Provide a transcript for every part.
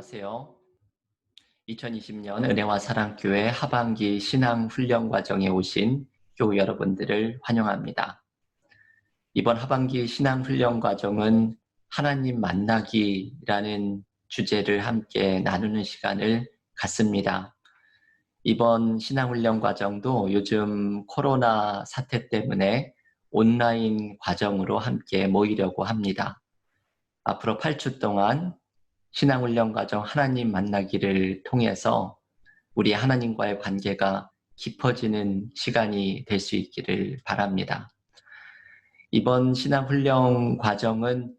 안녕하세요. 2020년 은혜와 사랑교회 하반기 신앙훈련 과정에 오신 교우 여러분들을 환영합니다. 이번 하반기 신앙훈련 과정은 하나님 만나기라는 주제를 함께 나누는 시간을 갖습니다. 이번 신앙훈련 과정도 요즘 코로나 사태 때문에 온라인 과정으로 함께 모이려고 합니다. 앞으로 8주 동안 신앙훈련 과정 하나님 만나기를 통해서 우리 하나님과의 관계가 깊어지는 시간이 될 수 있기를 바랍니다. 이번 신앙훈련 과정은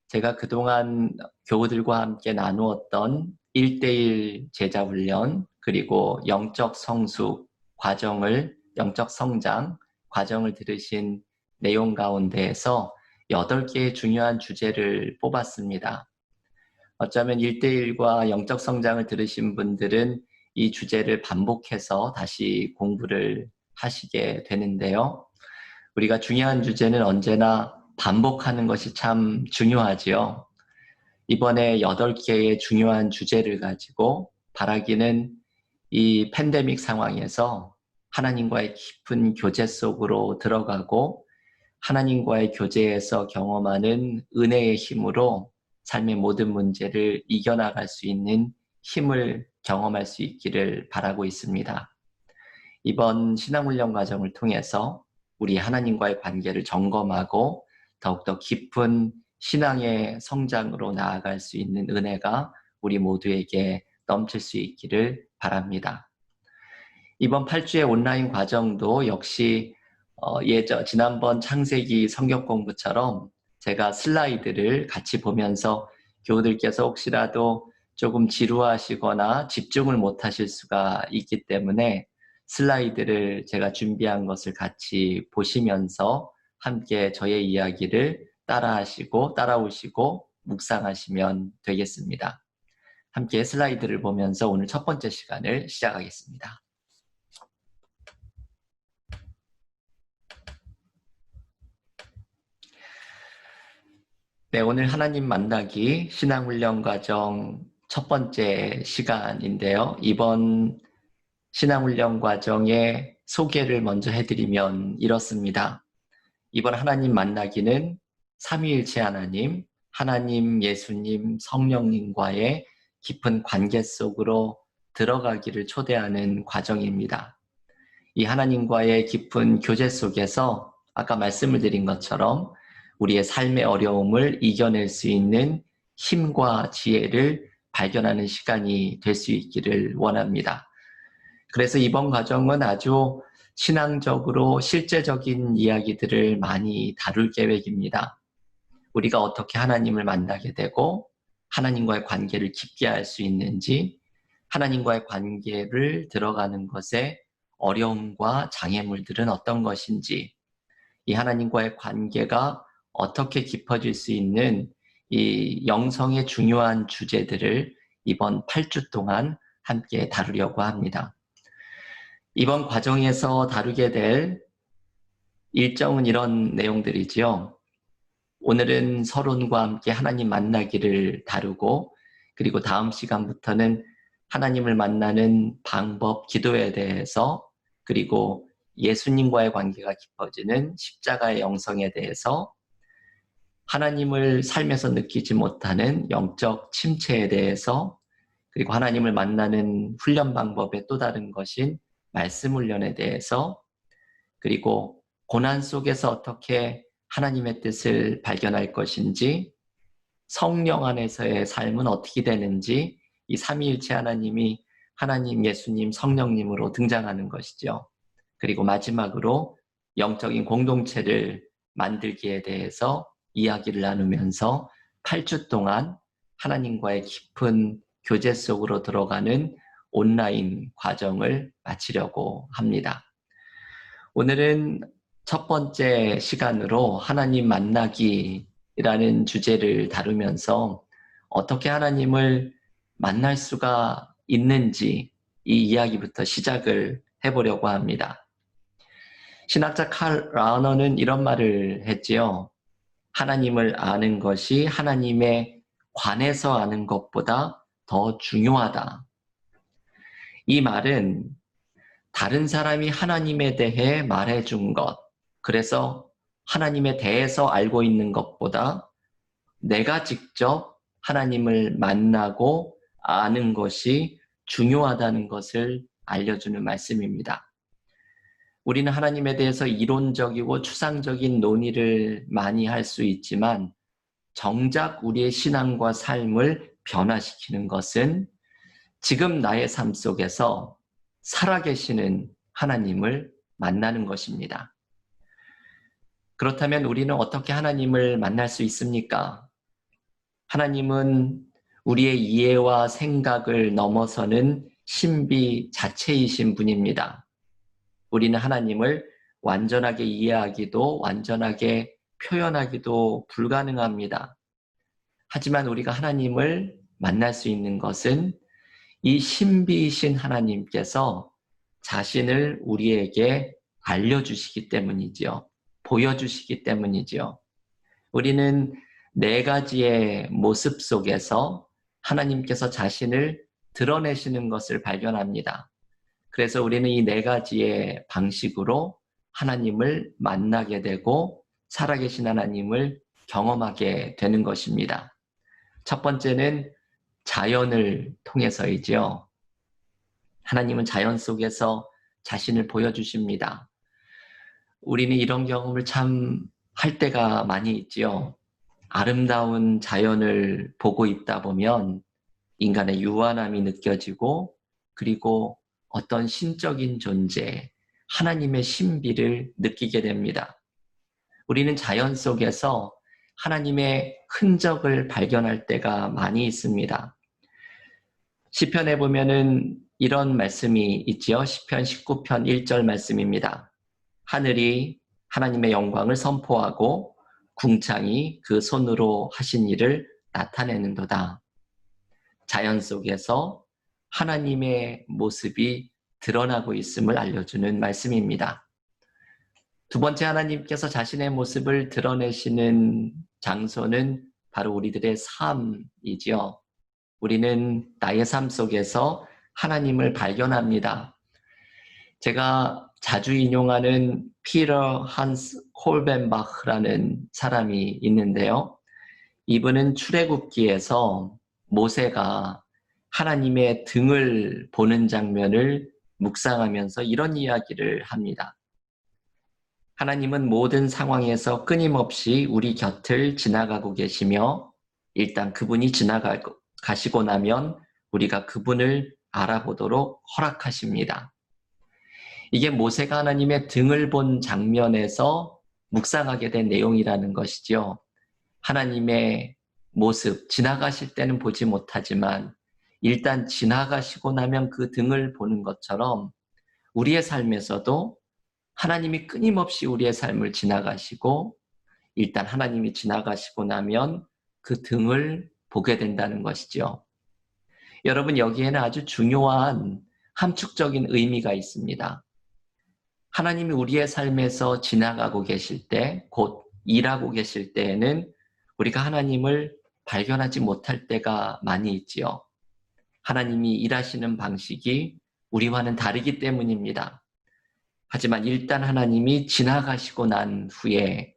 제가 그동안 교우들과 함께 나누었던 1:1 제자훈련 그리고 영적 성숙 과정을, 영적 성장 과정을 들으신 내용 가운데에서 8개의 중요한 주제를 뽑았습니다. 어쩌면 1:1과 영적 성장을 들으신 분들은 이 주제를 반복해서 다시 공부를 하시게 되는데요. 우리가 중요한 주제는 언제나 반복하는 것이 참 중요하지요. 이번에 8개의 중요한 주제를 가지고 바라기는 이 팬데믹 상황에서 하나님과의 깊은 교제 속으로 들어가고 하나님과의 교제에서 경험하는 은혜의 힘으로 삶의 모든 문제를 이겨나갈 수 있는 힘을 경험할 수 있기를 바라고 있습니다. 이번 신앙훈련 과정을 통해서 우리 하나님과의 관계를 점검하고 더욱더 깊은 신앙의 성장으로 나아갈 수 있는 은혜가 우리 모두에게 넘칠 수 있기를 바랍니다. 이번 8주의 온라인 과정도 역시 지난번 창세기 성경 공부처럼 제가 슬라이드를 같이 보면서 교우들께서 혹시라도 조금 지루하시거나 집중을 못하실 수가 있기 때문에 슬라이드를 제가 준비한 것을 같이 보시면서 함께 저의 이야기를 따라오시고 묵상하시면 되겠습니다. 함께 슬라이드를 보면서 오늘 첫 번째 시간을 시작하겠습니다. 네, 오늘 하나님 만나기 신앙훈련 과정 첫 번째 시간인데요. 이번 신앙훈련 과정의 소개를 먼저 해드리면 이렇습니다. 이번 하나님 만나기는 삼위일체 하나님, 하나님, 예수님, 성령님과의 깊은 관계 속으로 들어가기를 초대하는 과정입니다. 이 하나님과의 깊은 교제 속에서 아까 말씀을 드린 것처럼 우리의 삶의 어려움을 이겨낼 수 있는 힘과 지혜를 발견하는 시간이 될 수 있기를 원합니다. 그래서 이번 과정은 아주 신앙적으로 실제적인 이야기들을 많이 다룰 계획입니다. 우리가 어떻게 하나님을 만나게 되고 하나님과의 관계를 깊게 할 수 있는지, 하나님과의 관계를 들어가는 것에 어려움과 장애물들은 어떤 것인지, 이 하나님과의 관계가 어떻게 깊어질 수 있는 이 영성의 중요한 주제들을 이번 8주 동안 함께 다루려고 합니다. 이번 과정에서 다루게 될 일정은 이런 내용들이지요. 오늘은 서론과 함께 하나님 만나기를 다루고, 그리고 다음 시간부터는 하나님을 만나는 방법, 기도에 대해서, 그리고 예수님과의 관계가 깊어지는 십자가의 영성에 대해서, 하나님을 삶에서 느끼지 못하는 영적 침체에 대해서, 그리고 하나님을 만나는 훈련 방법의 또 다른 것인 말씀 훈련에 대해서, 그리고 고난 속에서 어떻게 하나님의 뜻을 발견할 것인지, 성령 안에서의 삶은 어떻게 되는지, 이 삼위일체 하나님이 하나님, 예수님, 성령님으로 등장하는 것이죠. 그리고 마지막으로 영적인 공동체를 만들기에 대해서 이야기를 나누면서 8주 동안 하나님과의 깊은 교제 속으로 들어가는 온라인 과정을 마치려고 합니다. 오늘은 첫 번째 시간으로 하나님 만나기라는 주제를 다루면서 어떻게 하나님을 만날 수가 있는지 이 이야기부터 시작을 해보려고 합니다. 신학자 칼 라너는 이런 말을 했지요. 하나님을 아는 것이 하나님에 관해서 아는 것보다 더 중요하다. 이 말은 다른 사람이 하나님에 대해 말해준 것, 그래서 하나님에 대해서 알고 있는 것보다 내가 직접 하나님을 만나고 아는 것이 중요하다는 것을 알려주는 말씀입니다. 우리는 하나님에 대해서 이론적이고 추상적인 논의를 많이 할 수 있지만 정작 우리의 신앙과 삶을 변화시키는 것은 지금 나의 삶 속에서 살아계시는 하나님을 만나는 것입니다. 그렇다면 우리는 어떻게 하나님을 만날 수 있습니까? 하나님은 우리의 이해와 생각을 넘어서는 신비 자체이신 분입니다. 우리는 하나님을 완전하게 이해하기도 완전하게 표현하기도 불가능합니다. 하지만 우리가 하나님을 만날 수 있는 것은 이 신비이신 하나님께서 자신을 우리에게 알려주시기 때문이지요. 보여주시기 때문이지요. 우리는 네 가지의 모습 속에서 하나님께서 자신을 드러내시는 것을 발견합니다. 그래서 우리는 이 네 가지의 방식으로 하나님을 만나게 되고 살아계신 하나님을 경험하게 되는 것입니다. 첫 번째는 자연을 통해서이지요. 하나님은 자연 속에서 자신을 보여주십니다. 우리는 이런 경험을 참 할 때가 많이 있지요. 아름다운 자연을 보고 있다 보면 인간의 유한함이 느껴지고 그리고 어떤 신적인 존재, 하나님의 신비를 느끼게 됩니다. 우리는 자연 속에서 하나님의 흔적을 발견할 때가 많이 있습니다. 시편에 보면은 이런 말씀이 있지요. 시편 19편 1절 말씀입니다. 하늘이 하나님의 영광을 선포하고 궁창이 그 손으로 하신 일을 나타내는도다. 자연 속에서 하나님의 모습이 드러나고 있음을 알려주는 말씀입니다. 두 번째, 하나님께서 자신의 모습을 드러내시는 장소는 바로 우리들의 삶이지요. 우리는 나의 삶 속에서 하나님을 발견합니다. 제가 자주 인용하는 피터 한스 콜벤바흐라는 사람이 있는데요. 이분은 출애굽기에서 모세가 하나님의 등을 보는 장면을 묵상하면서 이런 이야기를 합니다. 하나님은 모든 상황에서 끊임없이 우리 곁을 지나가고 계시며 일단 그분이 지나가시고 나면 우리가 그분을 알아보도록 허락하십니다. 이게 모세가 하나님의 등을 본 장면에서 묵상하게 된 내용이라는 것이죠. 하나님의 모습, 지나가실 때는 보지 못하지만 일단 지나가시고 나면 그 등을 보는 것처럼 우리의 삶에서도 하나님이 끊임없이 우리의 삶을 지나가시고 일단 하나님이 지나가시고 나면 그 등을 보게 된다는 것이죠. 여러분, 여기에는 아주 중요한 함축적인 의미가 있습니다. 하나님이 우리의 삶에서 지나가고 계실 때, 곧 일하고 계실 때에는 우리가 하나님을 발견하지 못할 때가 많이 있지요. 하나님이 일하시는 방식이 우리와는 다르기 때문입니다. 하지만 일단 하나님이 지나가시고 난 후에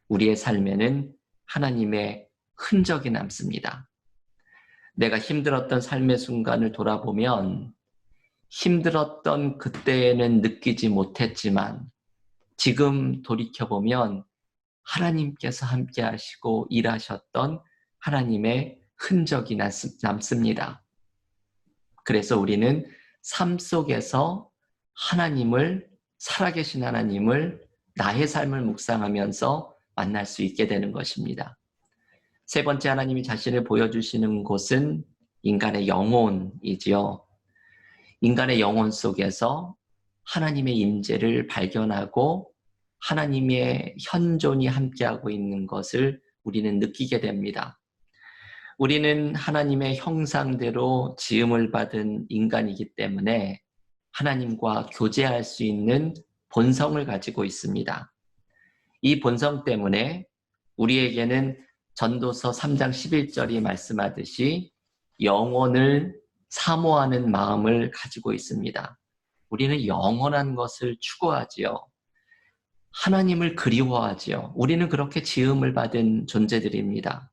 우리의 삶에는 하나님의 흔적이 남습니다. 내가 힘들었던 삶의 순간을 돌아보면 힘들었던 그때에는 느끼지 못했지만 지금 돌이켜보면 하나님께서 함께 하시고 일하셨던 하나님의 흔적이 남습니다. 그래서 우리는 삶 속에서 하나님을, 살아계신 하나님을 나의 삶을 묵상하면서 만날 수 있게 되는 것입니다. 세 번째, 하나님이 자신을 보여주시는 곳은 인간의 영혼이지요. 인간의 영혼 속에서 하나님의 임재를 발견하고 하나님의 현존이 함께하고 있는 것을 우리는 느끼게 됩니다. 우리는 하나님의 형상대로 지음을 받은 인간이기 때문에 하나님과 교제할 수 있는 본성을 가지고 있습니다. 이 본성 때문에 우리에게는 전도서 3장 11절이 말씀하듯이 영원을 사모하는 마음을 가지고 있습니다. 우리는 영원한 것을 추구하지요. 하나님을 그리워하지요. 우리는 그렇게 지음을 받은 존재들입니다.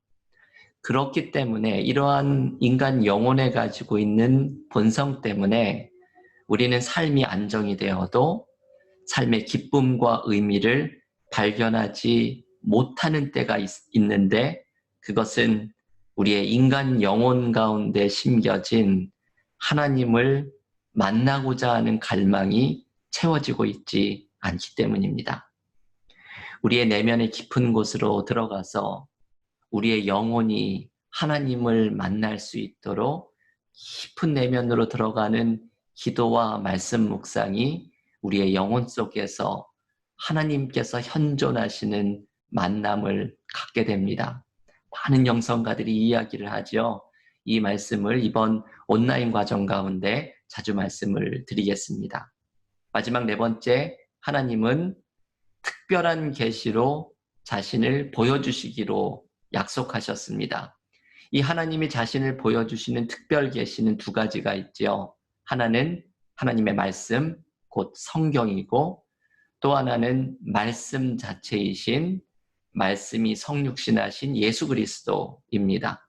그렇기 때문에 이러한 인간 영혼에 가지고 있는 본성 때문에 우리는 삶이 안정이 되어도 삶의 기쁨과 의미를 발견하지 못하는 때가 있는데, 그것은 우리의 인간 영혼 가운데 심겨진 하나님을 만나고자 하는 갈망이 채워지고 있지 않기 때문입니다. 우리의 내면의 깊은 곳으로 들어가서 우리의 영혼이 하나님을 만날 수 있도록 깊은 내면으로 들어가는 기도와 말씀 묵상이 우리의 영혼 속에서 하나님께서 현존하시는 만남을 갖게 됩니다. 많은 영성가들이 이야기를 하죠. 이 말씀을 이번 온라인 과정 가운데 자주 말씀을 드리겠습니다. 마지막 네 번째, 하나님은 특별한 계시로 자신을 보여주시기로 약속하셨습니다. 이 하나님이 자신을 보여주시는 특별 계시는 두 가지가 있죠. 하나는 하나님의 말씀, 곧 성경이고, 또 하나는 말씀 자체이신, 말씀이 성육신하신 예수 그리스도입니다.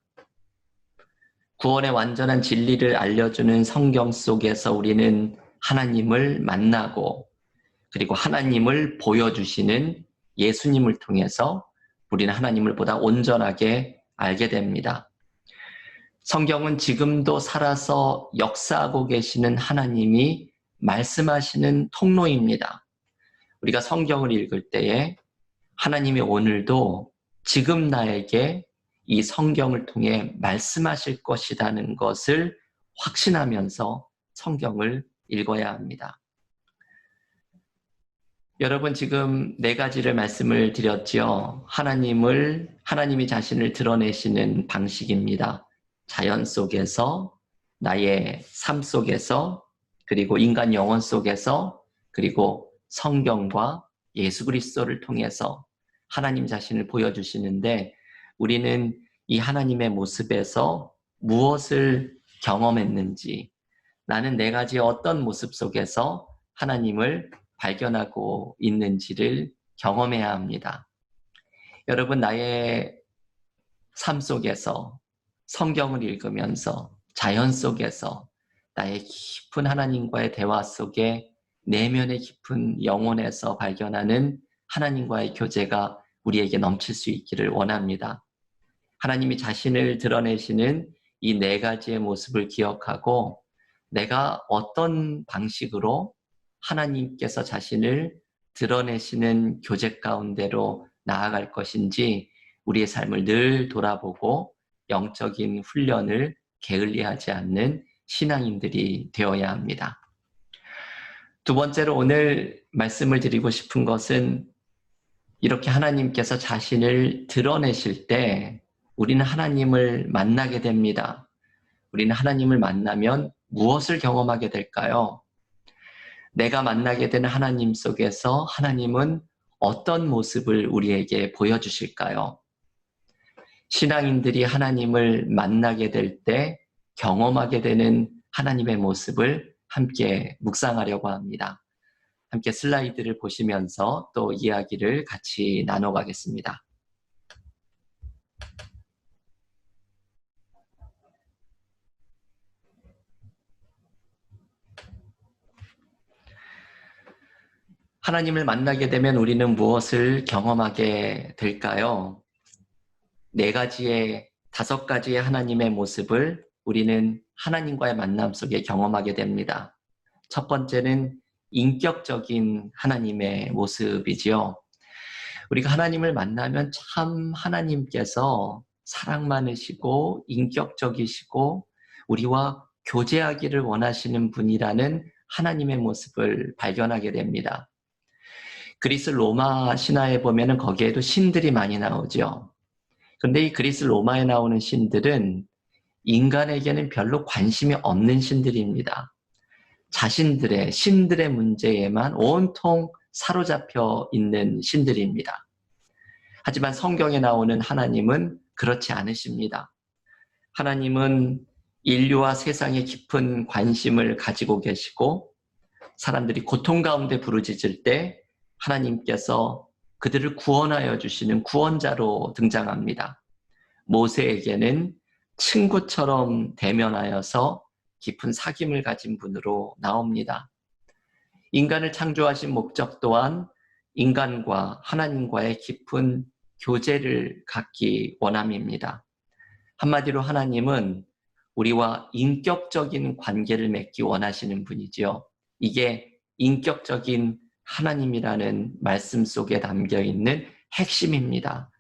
구원의 완전한 진리를 알려주는 성경 속에서 우리는 하나님을 만나고, 그리고 하나님을 보여주시는 예수님을 통해서 우리는 하나님을 보다 온전하게 알게 됩니다. 성경은 지금도 살아서 역사하고 계시는 하나님이 말씀하시는 통로입니다. 우리가 성경을 읽을 때에 하나님이 오늘도 지금 나에게 이 성경을 통해 말씀하실 것이라는 것을 확신하면서 성경을 읽어야 합니다. 여러분, 지금 네 가지를 말씀을 드렸지요. 하나님이 자신을 드러내시는 방식입니다. 자연 속에서, 나의 삶 속에서, 그리고 인간 영혼 속에서, 그리고 성경과 예수 그리스도를 통해서 하나님 자신을 보여주시는데, 우리는 이 하나님의 모습에서 무엇을 경험했는지, 나는 네 가지의 어떤 모습 속에서 하나님을 발견하고 있는지를 경험해야 합니다. 여러분, 나의 삶 속에서, 성경을 읽으면서, 자연 속에서, 나의 깊은 하나님과의 대화 속에 내면의 깊은 영혼에서 발견하는 하나님과의 교제가 우리에게 넘칠 수 있기를 원합니다. 하나님이 자신을 드러내시는 이 네 가지의 모습을 기억하고, 내가 어떤 방식으로 하나님께서 자신을 드러내시는 교제 가운데로 나아갈 것인지 우리의 삶을 늘 돌아보고 영적인 훈련을 게을리하지 않는 신앙인들이 되어야 합니다. 두 번째로 오늘 말씀을 드리고 싶은 것은, 이렇게 하나님께서 자신을 드러내실 때 우리는 하나님을 만나게 됩니다. 우리는 하나님을 만나면 무엇을 경험하게 될까요? 내가 만나게 되는 하나님 속에서 하나님은 어떤 모습을 우리에게 보여주실까요? 신앙인들이 하나님을 만나게 될 때 경험하게 되는 하나님의 모습을 함께 묵상하려고 합니다. 함께 슬라이드를 보시면서 또 이야기를 같이 나눠가겠습니다. 하나님을 만나게 되면 우리는 무엇을 경험하게 될까요? 다섯 가지의 하나님의 모습을 우리는 하나님과의 만남 속에 경험하게 됩니다. 첫 번째는 인격적인 하나님의 모습이지요. 우리가 하나님을 만나면 참 하나님께서 사랑 많으시고 인격적이시고 우리와 교제하기를 원하시는 분이라는 하나님의 모습을 발견하게 됩니다. 그리스 로마 신화에 보면은 거기에도 신들이 많이 나오죠. 그런데 이 그리스 로마에 나오는 신들은 인간에게는 별로 관심이 없는 신들입니다. 신들의 문제에만 온통 사로잡혀 있는 신들입니다. 하지만 성경에 나오는 하나님은 그렇지 않으십니다. 하나님은 인류와 세상에 깊은 관심을 가지고 계시고 사람들이 고통 가운데 부르짖을 때 하나님께서 그들을 구원하여 주시는 구원자로 등장합니다. 모세에게는 친구처럼 대면하여서 깊은 사귐을 가진 분으로 나옵니다. 인간을 창조하신 목적 또한 인간과 하나님과의 깊은 교제를 갖기 원함입니다. 한마디로 하나님은 우리와 인격적인 관계를 맺기 원하시는 분이지요. 이게 인격적인 하나님이라는 말씀 속에 담겨 있는 핵심입니다.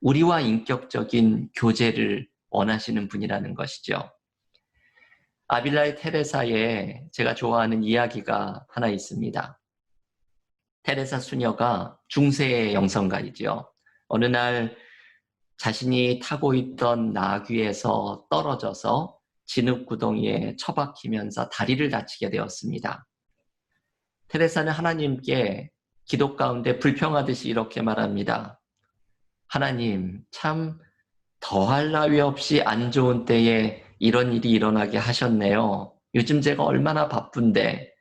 우리와 인격적인 교제를 원하시는 분이라는 것이죠. 아빌라의 테레사에 제가 좋아하는 이야기가 하나 있습니다. 테레사 수녀가 중세의 영성가이죠. 어느 날 자신이 타고 있던 나귀에서 떨어져서 진흙구덩이에 처박히면서 다리를 다치게 되었습니다. 테레사는 하나님께 기도 가운데 불평하듯이 이렇게 말합니다. 하나님, 참 더할 나위 없이 안 좋은 때에 이런 일이 일어나게 하셨네요. 요즘 제가 얼마나 바쁜데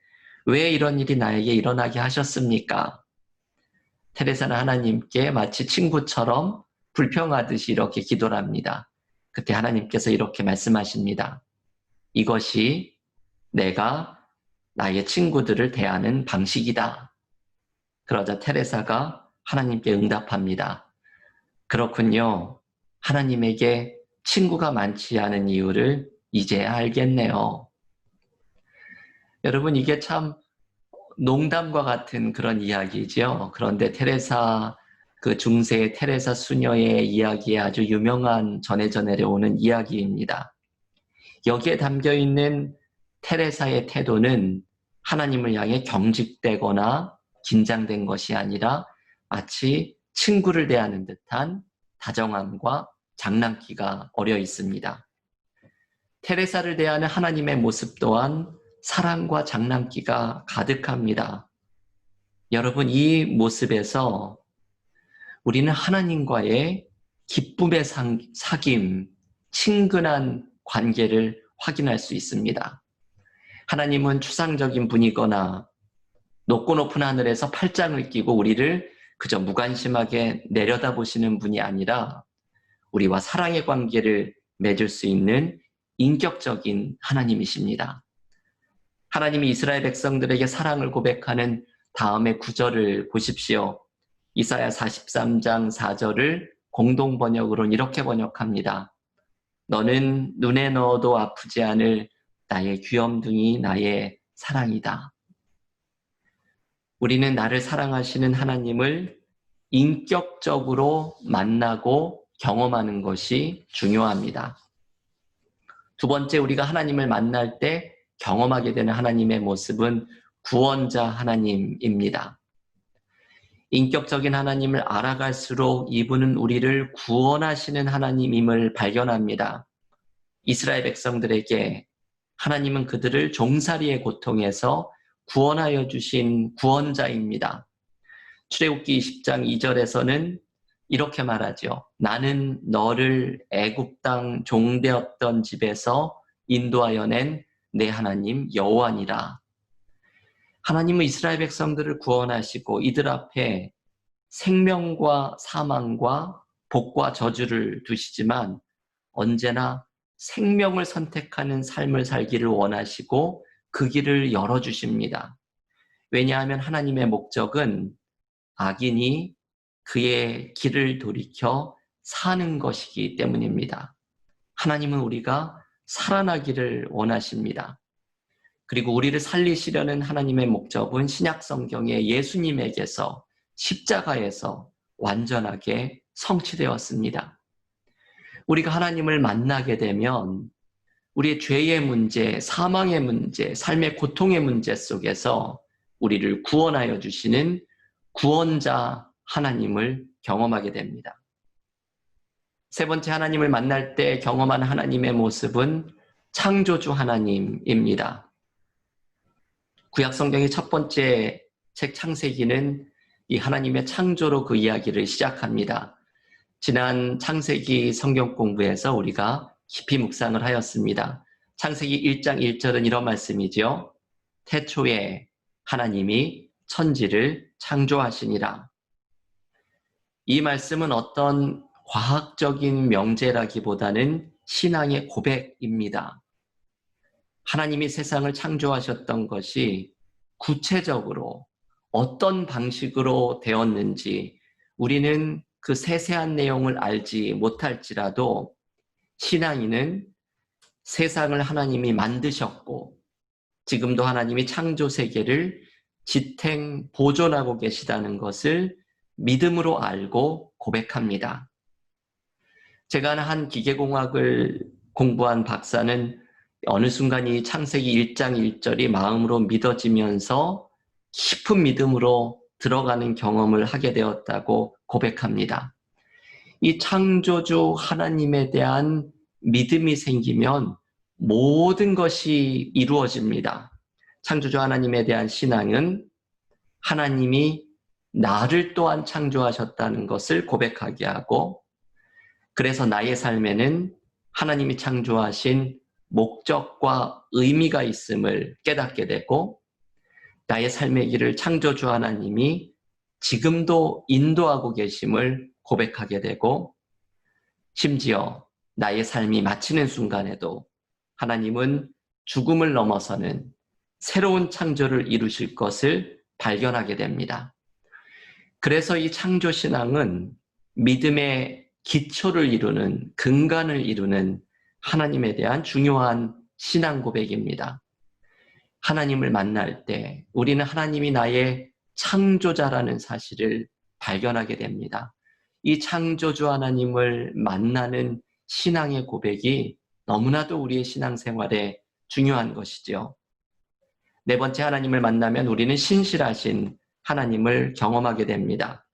왜 이런 일이 나에게 일어나게 하셨습니까? 테레사는 하나님께 마치 친구처럼 불평하듯이 이렇게 기도를 합니다. 그때 하나님께서 이렇게 말씀하십니다. 이것이 내가 나의 친구들을 대하는 방식이다. 그러자 테레사가 하나님께 응답합니다. 그렇군요. 하나님에게 친구가 많지 않은 이유를 이제야 알겠네요. 여러분, 이게 참 농담과 같은 그런 이야기죠. 그런데 테레사, 그 중세의 테레사 수녀의 이야기에 아주 유명한 전해져 내려오는 이야기입니다. 여기에 담겨 있는 테레사의 태도는 하나님을 향해 경직되거나 긴장된 것이 아니라 마치 친구를 대하는 듯한 다정함과 장난기가 어려 있습니다. 테레사를 대하는 하나님의 모습 또한 사랑과 장난기가 가득합니다. 여러분, 이 모습에서 우리는 하나님과의 기쁨의 사귐, 친근한 관계를 확인할 수 있습니다. 하나님은 추상적인 분이거나 높고 높은 하늘에서 팔짱을 끼고 우리를 그저 무관심하게 내려다보시는 분이 아니라 우리와 사랑의 관계를 맺을 수 있는 인격적인 하나님이십니다. 하나님이 이스라엘 백성들에게 사랑을 고백하는 다음의 구절을 보십시오. 이사야 43장 4절을 공동 번역으로는 이렇게 번역합니다. 너는 눈에 넣어도 아프지 않을 나의 귀염둥이 나의 사랑이다. 우리는 나를 사랑하시는 하나님을 인격적으로 만나고 경험하는 것이 중요합니다. 두 번째, 우리가 하나님을 만날 때 경험하게 되는 하나님의 모습은 구원자 하나님입니다. 인격적인 하나님을 알아갈수록 이분은 우리를 구원하시는 하나님임을 발견합니다. 이스라엘 백성들에게 하나님은 그들을 종살이의 고통에서 구원하여 주신 구원자입니다. 출애굽기 20장 2절에서는 이렇게 말하죠. 나는 너를 애굽 땅 종되었던 집에서 인도하여 낸 내 하나님 여호와니라. 하나님은 이스라엘 백성들을 구원하시고 이들 앞에 생명과 사망과 복과 저주를 두시지만 언제나 생명을 선택하는 삶을 살기를 원하시고 그 길을 열어주십니다. 왜냐하면 하나님의 목적은 악인이 그의 길을 돌이켜 사는 것이기 때문입니다. 하나님은 우리가 살아나기를 원하십니다. 그리고 우리를 살리시려는 하나님의 목적은 신약 성경의 예수님에게서 십자가에서 완전하게 성취되었습니다. 우리가 하나님을 만나게 되면 우리의 죄의 문제, 사망의 문제, 삶의 고통의 문제 속에서 우리를 구원하여 주시는 구원자 하나님을 경험하게 됩니다. 세 번째, 하나님을 만날 때 경험한 하나님의 모습은 창조주 하나님입니다. 구약 성경의 첫 번째 책 창세기는 이 하나님의 창조로 그 이야기를 시작합니다. 지난 창세기 성경 공부에서 우리가 깊이 묵상을 하였습니다. 창세기 1장 1절은 이런 말씀이죠. 태초에 하나님이 천지를 창조하시니라. 이 말씀은 어떤 과학적인 명제라기보다는 신앙의 고백입니다. 하나님이 세상을 창조하셨던 것이 구체적으로 어떤 방식으로 되었는지 우리는 그 세세한 내용을 알지 못할지라도 신앙인은 세상을 하나님이 만드셨고 지금도 하나님이 창조 세계를 지탱 보존하고 계시다는 것을 믿음으로 알고 고백합니다. 제가 아는 한 기계공학을 공부한 박사는 어느 순간 이 창세기 1장 1절이 마음으로 믿어지면서 깊은 믿음으로 들어가는 경험을 하게 되었다고 고백합니다. 이 창조주 하나님에 대한 믿음이 생기면 모든 것이 이루어집니다. 창조주 하나님에 대한 신앙은 하나님이 나를 또한 창조하셨다는 것을 고백하게 하고 그래서 나의 삶에는 하나님이 창조하신 목적과 의미가 있음을 깨닫게 되고 나의 삶의 길을 창조주 하나님이 지금도 인도하고 계심을 고백하게 되고 심지어 나의 삶이 마치는 순간에도 하나님은 죽음을 넘어서는 새로운 창조를 이루실 것을 발견하게 됩니다. 그래서 이 창조신앙은 믿음의 기초를 이루는 근간을 이루는 하나님에 대한 중요한 신앙 고백입니다. 하나님을 만날 때 우리는 하나님이 나의 창조자라는 사실을 발견하게 됩니다. 이 창조주 하나님을 만나는 신앙의 고백이 너무나도 우리의 신앙생활에 중요한 것이죠. 네 번째, 하나님을 만나면 우리는 신실하신 하나님을 경험하게 됩니다.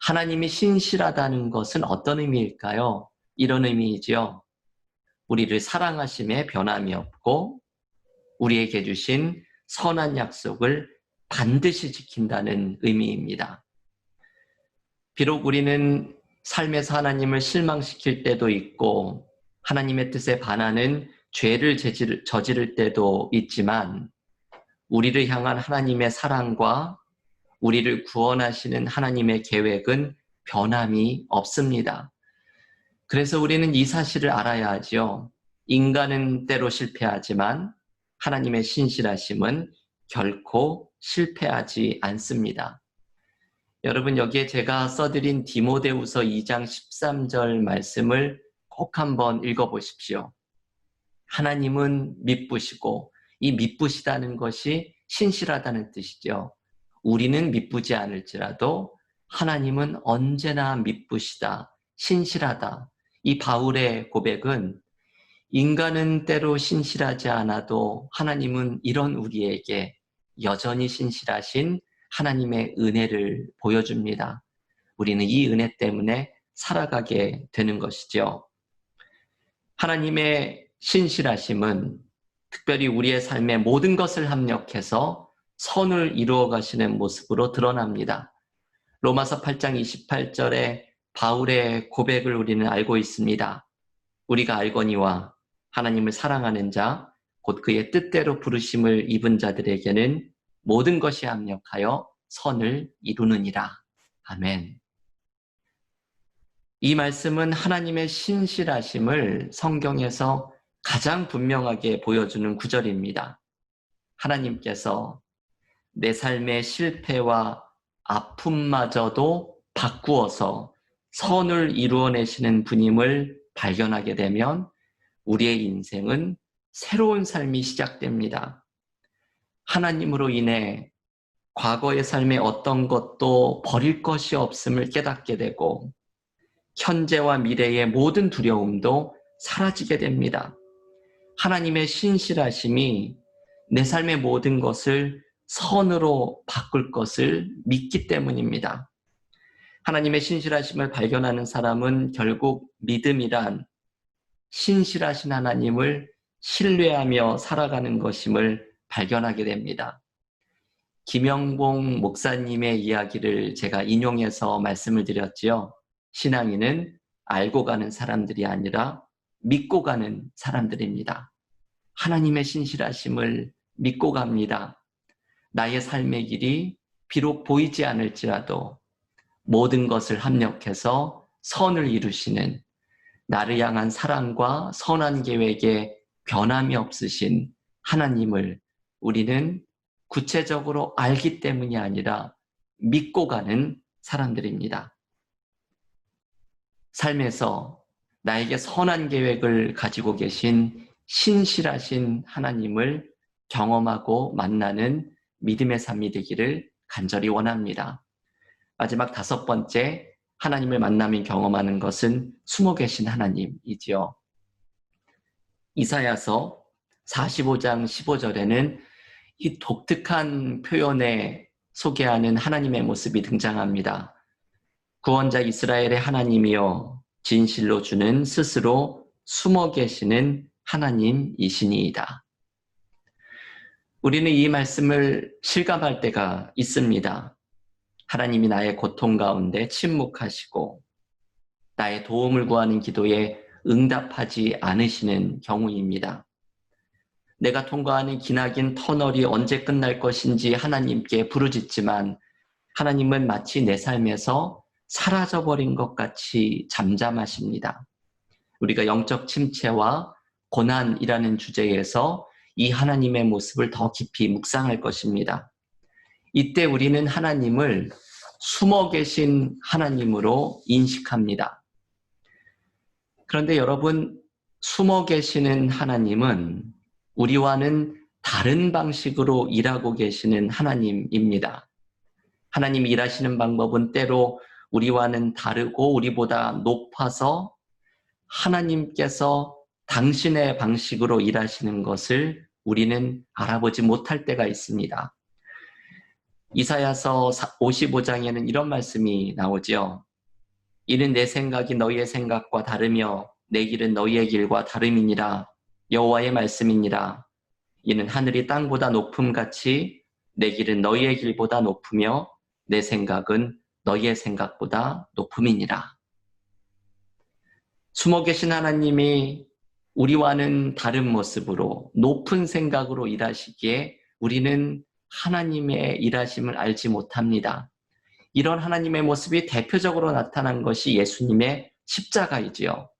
하나님이 신실하다는 것은 어떤 의미일까요? 이런 의미이지요. 우리를 사랑하심에 변함이 없고 우리에게 주신 선한 약속을 반드시 지킨다는 의미입니다. 비록 우리는 삶에서 하나님을 실망시킬 때도 있고 하나님의 뜻에 반하는 죄를 저지를 때도 있지만 우리를 향한 하나님의 사랑과 우리를 구원하시는 하나님의 계획은 변함이 없습니다. 그래서 우리는 이 사실을 알아야 하지요. 인간은 때로 실패하지만 하나님의 신실하심은 결코 실패하지 않습니다. 여러분, 여기에 제가 써드린 디모데후서 2장 13절 말씀을 꼭 한번 읽어보십시오. 하나님은 미쁘시고 이 미쁘시다는 것이 신실하다는 뜻이죠. 우리는 미쁘지 않을지라도 하나님은 언제나 미쁘시다, 신실하다. 이 바울의 고백은 인간은 때로 신실하지 않아도 하나님은 이런 우리에게 여전히 신실하신 하나님의 은혜를 보여줍니다. 우리는 이 은혜 때문에 살아가게 되는 것이죠. 하나님의 신실하심은 특별히 우리의 삶의 모든 것을 합력해서 선을 이루어 가시는 모습으로 드러납니다. 로마서 8장 28절에 바울의 고백을 우리는 알고 있습니다. 우리가 알거니와 하나님을 사랑하는 자, 곧 그의 뜻대로 부르심을 입은 자들에게는 모든 것이 합력하여 선을 이루느니라. 아멘. 이 말씀은 하나님의 신실하심을 성경에서 가장 분명하게 보여주는 구절입니다. 하나님께서 내 삶의 실패와 아픔마저도 바꾸어서 선을 이루어내시는 분임을 발견하게 되면 우리의 인생은 새로운 삶이 시작됩니다. 하나님으로 인해 과거의 삶의 어떤 것도 버릴 것이 없음을 깨닫게 되고 현재와 미래의 모든 두려움도 사라지게 됩니다. 하나님의 신실하심이 내 삶의 모든 것을 선으로 바꿀 것을 믿기 때문입니다. 하나님의 신실하심을 발견하는 사람은 결국 믿음이란 신실하신 하나님을 신뢰하며 살아가는 것임을 발견하게 됩니다. 김영봉 목사님의 이야기를 제가 인용해서 말씀을 드렸지요. 신앙인은 알고 가는 사람들이 아니라 믿고 가는 사람들입니다. 하나님의 신실하심을 믿고 갑니다. 나의 삶의 길이 비록 보이지 않을지라도 모든 것을 합력해서 선을 이루시는, 나를 향한 사랑과 선한 계획에 변함이 없으신 하나님을 우리는 구체적으로 알기 때문이 아니라 믿고 가는 사람들입니다. 삶에서 나에게 선한 계획을 가지고 계신 신실하신 하나님을 경험하고 만나는 믿음의 삶이 되기를 간절히 원합니다. 마지막 5번째, 하나님을 만나며 경험하는 것은 숨어 계신 하나님이지요. 이사야서 45장 15절에는 이 독특한 표현에 소개하는 하나님의 모습이 등장합니다. 구원자 이스라엘의 하나님이여 진실로 주는 스스로 숨어 계시는 하나님이시니이다. 우리는 이 말씀을 실감할 때가 있습니다. 하나님이 나의 고통 가운데 침묵하시고 나의 도움을 구하는 기도에 응답하지 않으시는 경우입니다. 내가 통과하는 기나긴 터널이 언제 끝날 것인지 하나님께 부르짖지만 하나님은 마치 내 삶에서 사라져버린 것 같이 잠잠하십니다. 우리가 영적 침체와 고난이라는 주제에서 이 하나님의 모습을 더 깊이 묵상할 것입니다. 이때 우리는 하나님을 숨어 계신 하나님으로 인식합니다. 그런데 여러분, 숨어 계시는 하나님은 우리와는 다른 방식으로 일하고 계시는 하나님입니다. 하나님이 일하시는 방법은 때로 우리와는 다르고 우리보다 높아서 하나님께서 당신의 방식으로 일하시는 것을 우리는 알아보지 못할 때가 있습니다. 이사야서 55장에는 이런 말씀이 나오죠. 이는 내 생각이 너희의 생각과 다르며 내 길은 너희의 길과 다름이니라. 여호와의 말씀이니라. 이는 하늘이 땅보다 높음같이 내 길은 너희의 길보다 높으며 내 생각은 너희의 생각보다 높음이니라. 숨어 계신 하나님이 우리와는 다른 모습으로 높은 생각으로 일하시기에 우리는 하나님의 일하심을 알지 못합니다. 이런 하나님의 모습이 대표적으로 나타난 것이 예수님의 십자가이지요.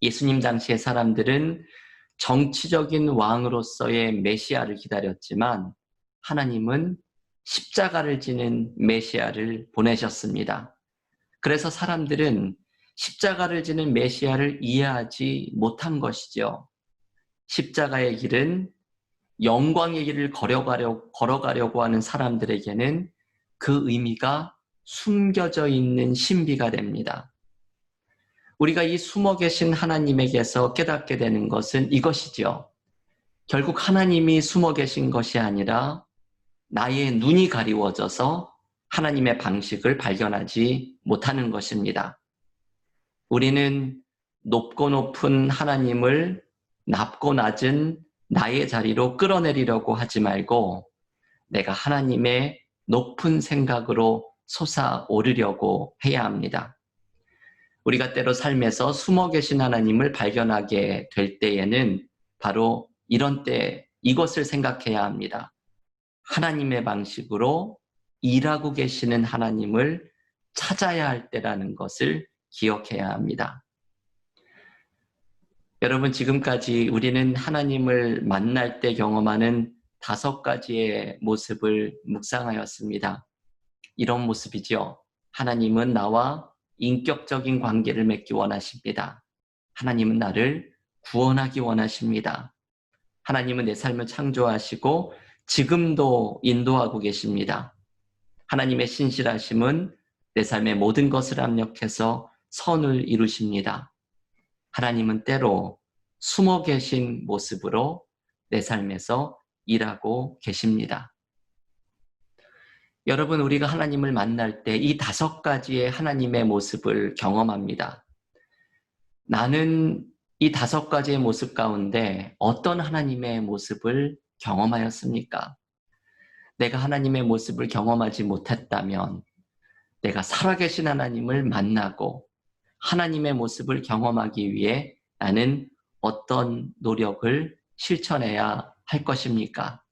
예수님 당시의 사람들은 정치적인 왕으로서의 메시아를 기다렸지만 하나님은 십자가를 지는 메시아를 보내셨습니다. 그래서 사람들은 십자가를 지는 메시아를 이해하지 못한 것이죠. 십자가의 길은 영광의 길을 걸어가려고 하는 사람들에게는 그 의미가 숨겨져 있는 신비가 됩니다. 우리가 이 숨어 계신 하나님에게서 깨닫게 되는 것은 이것이지요. 결국 하나님이 숨어 계신 것이 아니라 나의 눈이 가리워져서 하나님의 방식을 발견하지 못하는 것입니다. 우리는 높고 높은 하나님을 낮고 낮은 나의 자리로 끌어내리려고 하지 말고 내가 하나님의 높은 생각으로 솟아오르려고 해야 합니다. 우리가 때로 삶에서 숨어 계신 하나님을 발견하게 될 때에는 바로 이런 때 이것을 생각해야 합니다. 하나님의 방식으로 일하고 계시는 하나님을 찾아야 할 때라는 것을 기억해야 합니다. 여러분, 지금까지 우리는 하나님을 만날 때 경험하는 5가지의 모습을 묵상하였습니다. 이런 모습이죠. 하나님은 나와 인격적인 관계를 맺기 원하십니다. 하나님은 나를 구원하기 원하십니다. 하나님은 내 삶을 창조하시고 지금도 인도하고 계십니다. 하나님의 신실하심은 내 삶의 모든 것을 합력해서 선을 이루십니다. 하나님은 때로 숨어 계신 모습으로 내 삶에서 일하고 계십니다. 여러분, 우리가 하나님을 만날 때 이 5가지의 하나님의 모습을 경험합니다. 나는 이 5가지의 모습 가운데 어떤 하나님의 모습을 경험하였습니까? 내가 하나님의 모습을 경험하지 못했다면 내가 살아계신 하나님을 만나고 하나님의 모습을 경험하기 위해 나는 어떤 노력을 실천해야 할 것입니까?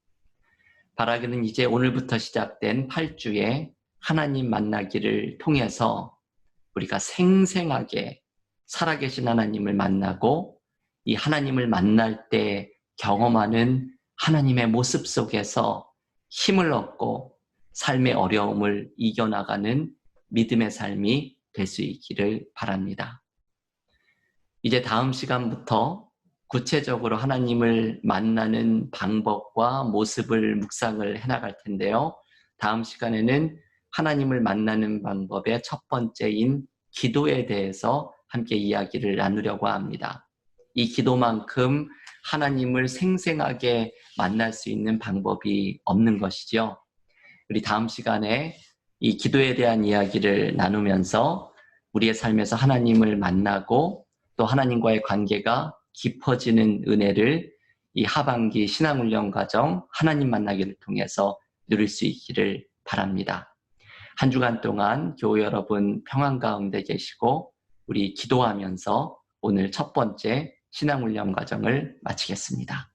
바라기는 이제 오늘부터 시작된 8주의 하나님 만나기를 통해서 우리가 생생하게 살아계신 하나님을 만나고 이 하나님을 만날 때 경험하는 하나님의 모습 속에서 힘을 얻고 삶의 어려움을 이겨나가는 믿음의 삶이 될 수 있기를 바랍니다. 이제 다음 시간부터 구체적으로 하나님을 만나는 방법과 모습을 묵상을 해나갈 텐데요. 다음 시간에는 하나님을 만나는 방법의 첫 번째인 기도에 대해서 함께 이야기를 나누려고 합니다. 이 기도만큼 하나님을 생생하게 만날 수 있는 방법이 없는 것이죠. 우리 다음 시간에 이 기도에 대한 이야기를 나누면서 우리의 삶에서 하나님을 만나고 또 하나님과의 관계가 깊어지는 은혜를 이 하반기 신앙훈련 과정 하나님 만나기를 통해서 누릴 수 있기를 바랍니다. 한 주간 동안 교우 여러분 평안 가운데 계시고 우리 기도하면서 오늘 첫 번째 신앙훈련 과정을 마치겠습니다.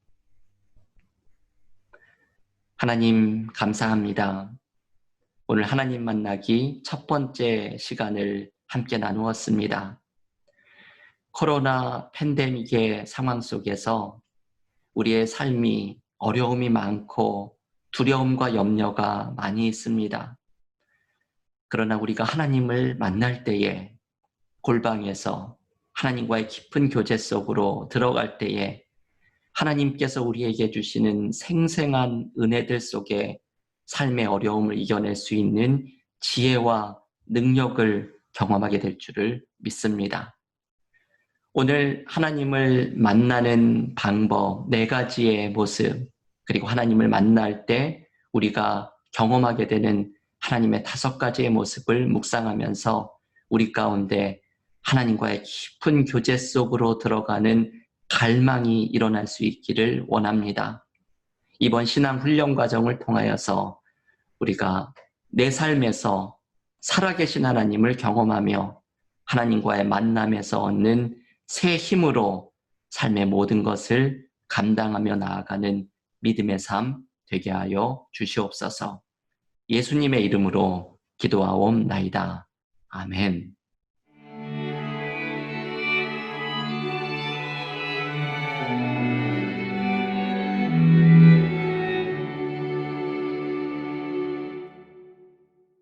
하나님 감사합니다. 오늘 하나님 만나기 첫 번째 시간을 함께 나누었습니다. 코로나 팬데믹의 상황 속에서 우리의 삶이 어려움이 많고 두려움과 염려가 많이 있습니다. 그러나 우리가 하나님을 만날 때에 골방에서 하나님과의 깊은 교제 속으로 들어갈 때에 하나님께서 우리에게 주시는 생생한 은혜들 속에 삶의 어려움을 이겨낼 수 있는 지혜와 능력을 경험하게 될 줄을 믿습니다. 오늘 하나님을 만나는 방법 4가지의 모습, 그리고 하나님을 만날 때 우리가 경험하게 되는 하나님의 5가지의 모습을 묵상하면서 우리 가운데 하나님과의 깊은 교제 속으로 들어가는 갈망이 일어날 수 있기를 원합니다. 이번 신앙 훈련 과정을 통하여서 우리가 내 삶에서 살아계신 하나님을 경험하며 하나님과의 만남에서 얻는 새 힘으로 삶의 모든 것을 감당하며 나아가는 믿음의 삶 되게 하여 주시옵소서. 예수님의 이름으로 기도하옵나이다. 아멘.